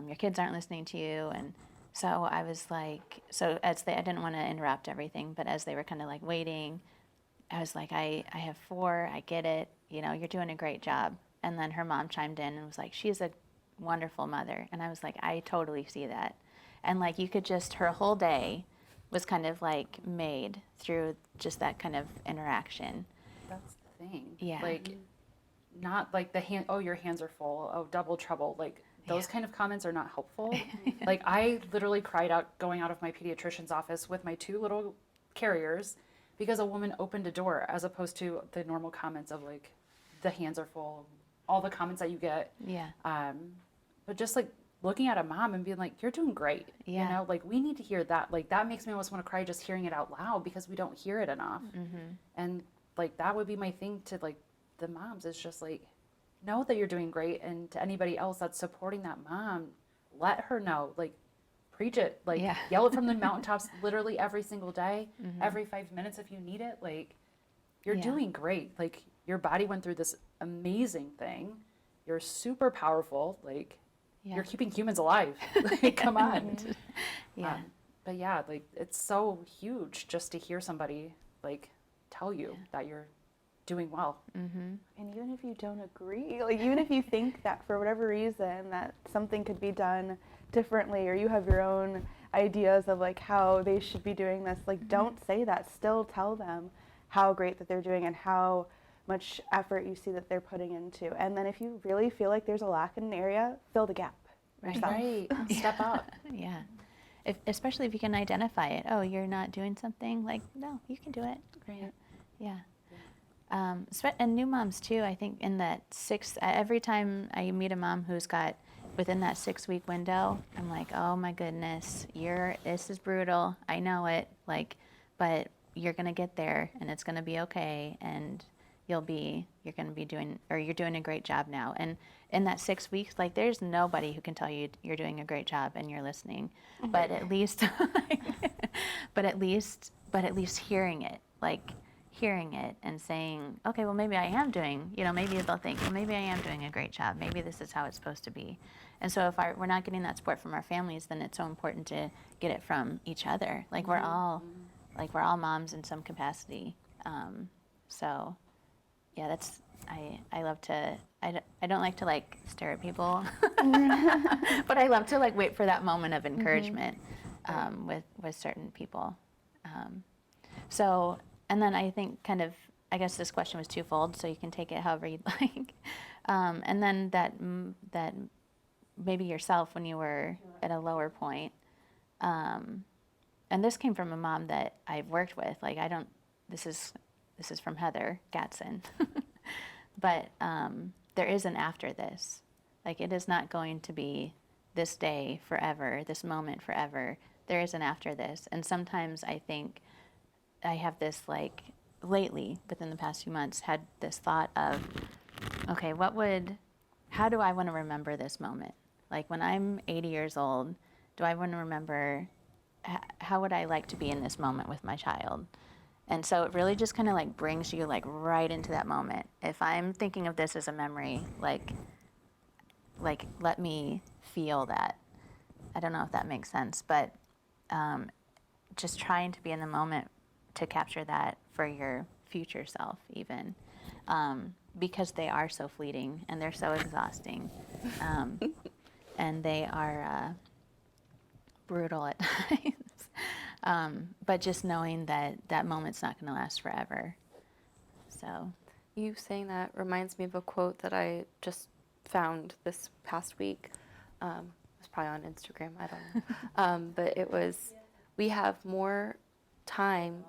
your kids aren't listening to you. And so I was like, I didn't want to interrupt everything, but as they were kind of like waiting, I was like, I have 4, I get it, you know, you're doing a great job. And then her mom chimed in and was like, she's a wonderful mother. And I was like, I totally see that. And like, you could just, her whole day was kind of like made through just that kind of interaction. That's the thing. Yeah. Like, not like oh, your hands are full, oh, double trouble. Like, those kind of comments are not helpful. Like, I literally cried out going out of my pediatrician's office with my 2 little carriers because a woman opened a door, as opposed to the normal comments of like, the hands are full, all the comments that you get. Yeah. But just like looking at a mom and being like, you're doing great. Yeah. You know, like, we need to hear that. Like, that makes me almost want to cry just hearing it out loud, because we don't hear it enough. And like, that would be my thing to like the moms, is just like, know that you're doing great. And to anybody else that's supporting that mom, let her know, like, preach it, like, Yeah. yell it from the mountaintops literally every single day, every 5 minutes if you need it. Like, you're Yeah. doing great. Like, your body went through this amazing thing. You're super powerful. Like, Yeah. you're keeping humans alive. Like, come on. Yeah. But yeah, like, it's so huge just to hear somebody like tell you that you're doing well. And even if you don't agree, like, even if you think that for whatever reason that something could be done differently, or you have your own ideas of like how they should be doing this, like, don't say that. Still tell them how great that they're doing and how much effort you see that they're putting into. And then if you really feel like there's a lack in an area, fill the gap yourself. Right. Step up. Yeah. Especially if you can identify it. Oh, you're not doing something, like, no, you can do it. Great. Yeah. And new moms too, I think in that every time I meet a mom who's got within that 6-week window, I'm like, oh my goodness, this is brutal. I know it, like, but you're going to get there, and it's going to be okay. And you're doing a great job now. And in that 6 weeks, like, there's nobody who can tell you you're doing a great job and you're listening, but at least, but at least hearing it, like, hearing it and saying, okay, well, maybe I am doing, you know, maybe they'll think, well, maybe I am doing a great job. Maybe this is how it's supposed to be. And so if we're not getting that support from our families, then it's so important to get it from each other. Like, we're all moms in some capacity. So yeah, I love to, I don't like to like stare at people, but I love to like wait for that moment of encouragement with certain people. And then I think I guess this question was twofold, so you can take it however you'd like. And then that maybe yourself when you were at a lower point. And this came from a mom that I've worked with. Like, this is from Heather Gatson. But there is an after this. Like, it is not going to be this day forever, this moment forever. There is an after this. And sometimes I think I have this, like, lately, within the past few months, had this thought of, okay, how do I want to remember this moment? Like, when I'm 80 years old, do I want to remember, how would I like to be in this moment with my child? And so it really just kind of like brings you like right into that moment. If I'm thinking of this as a memory, like let me feel that. I don't know if that makes sense, but just trying to be in the moment to capture that for your future self even, because they are so fleeting and they're so exhausting, and they are brutal at times. But just knowing that moment's not going to last forever. So, You saying that reminds me of a quote that I just found this past week. It was probably on Instagram, I don't know. But it was, we have more time,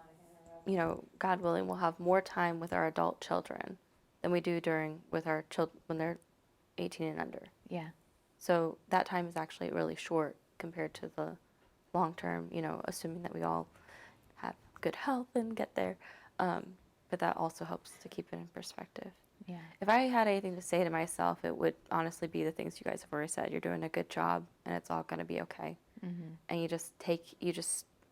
you know, God willing, we'll have more time with our adult children than we do with our children when they're 18 and under. yeah. So that time is actually really short compared to the long term, you know, assuming that we all have good health and get there. But that also helps to keep it in perspective. Yeah. If I had anything to say to myself, it would honestly be the things you guys have already said. You're doing a good job, and it's all going to be okay. And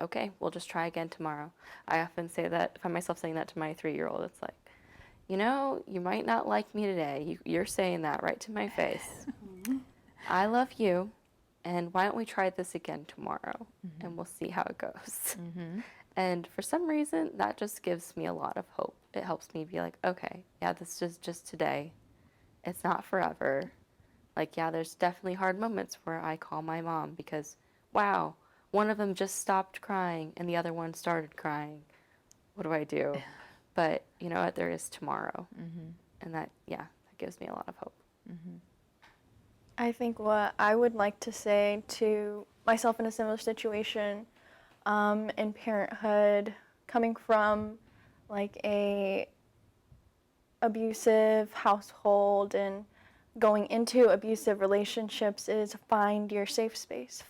okay, we'll just try again tomorrow. I often find myself saying that to my 3-year-old. It's like, you might not like me today. You're saying that right to my face. I love you, and why don't we try this again tomorrow, and we'll see how it goes. And for some reason, that just gives me a lot of hope. It helps me be like, okay, yeah, this is just today. It's not forever. Like, yeah, there's definitely hard moments where I call my mom because, wow, one of them just stopped crying and the other one started crying. What do I do? But you know what? There is tomorrow. And that gives me a lot of hope. I think what I would like to say to myself in a similar situation in parenthood, coming from like a abusive household and going into abusive relationships, is find your safe space.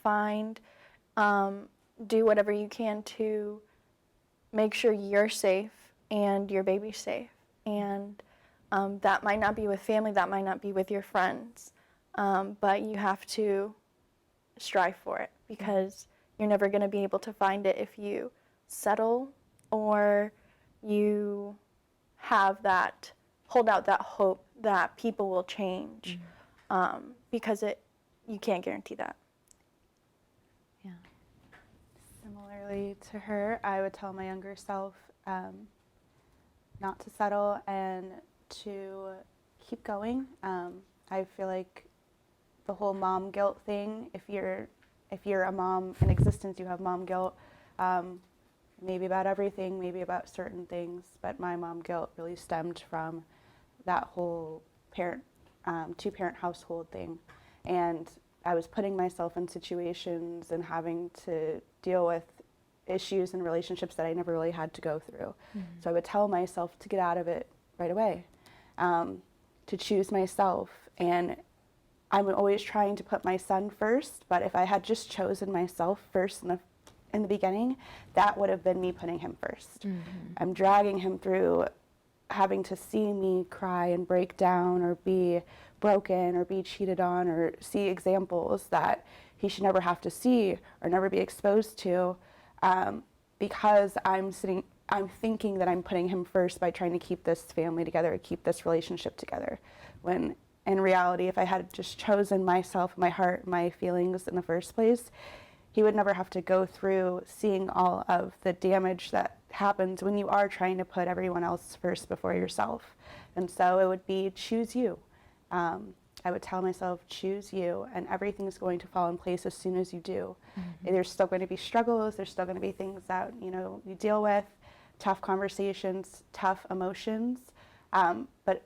Do whatever you can to make sure you're safe and your baby's safe. And that might not be with family, that might not be with your friends, but you have to strive for it, because you're never going to be able to find it if you settle or you hold out that hope that people will change, because you can't guarantee that. Yeah. Similarly to her, I would tell my younger self not to settle and to keep going. I feel like the whole mom guilt thing, if you're a mom in existence, you have mom guilt, maybe about everything, maybe about certain things, but my mom guilt really stemmed from that whole two-parent household thing. And I was putting myself in situations and having to deal with issues and relationships that I never really had to go through. So I would tell myself to get out of it right away, to choose myself. And I'm always trying to put my son first, but if I had just chosen myself first in the beginning, that would have been me putting him first. I'm dragging him through having to see me cry and break down or be broken or be cheated on or see examples that he should never have to see or never be exposed to, because I'm thinking that I'm putting him first by trying to keep this family together, keep this relationship together, when in reality, if I had just chosen myself, my heart, my feelings in the first place, he would never have to go through seeing all of the damage that happens when you are trying to put everyone else first before yourself. And so it would be choose you. I would tell myself, choose you, and everything's going to fall in place as soon as you do. There's still going to be struggles, there's still going to be things that you deal with, tough conversations, tough emotions, but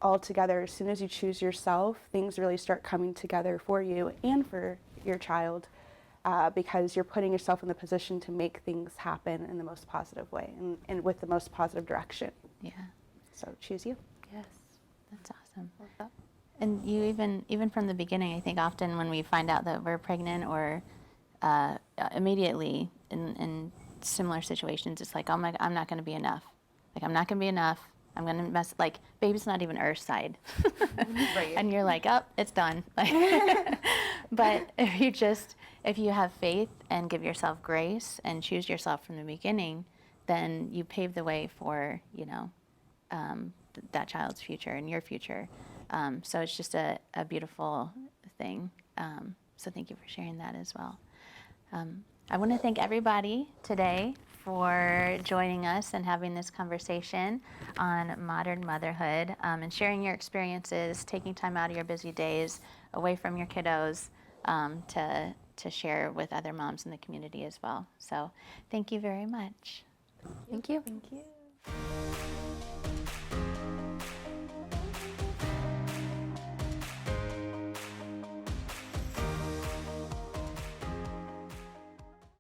altogether, as soon as you choose yourself, things really start coming together for you and for your child, because you're putting yourself in the position to make things happen in the most positive way and with the most positive direction. Yeah. So choose you. Yes. That's awesome. Love that. And you even from the beginning, I think often when we find out that we're pregnant or immediately in similar situations, it's like, oh my, I'm not going to be enough. Like, I'm not going to be enough. I'm going to mess, like, baby's not even earthside. Right. And you're like, oh, it's done. Like, but if you have faith and give yourself grace and choose yourself from the beginning, then you pave the way for, that child's future and your future. So it's just a beautiful thing. So thank you for sharing that as well. I want to thank everybody today for joining us and having this conversation on modern motherhood, and sharing your experiences, taking time out of your busy days away from your kiddos, to share with other moms in the community as well. So thank you very much. Thank you. Thank you.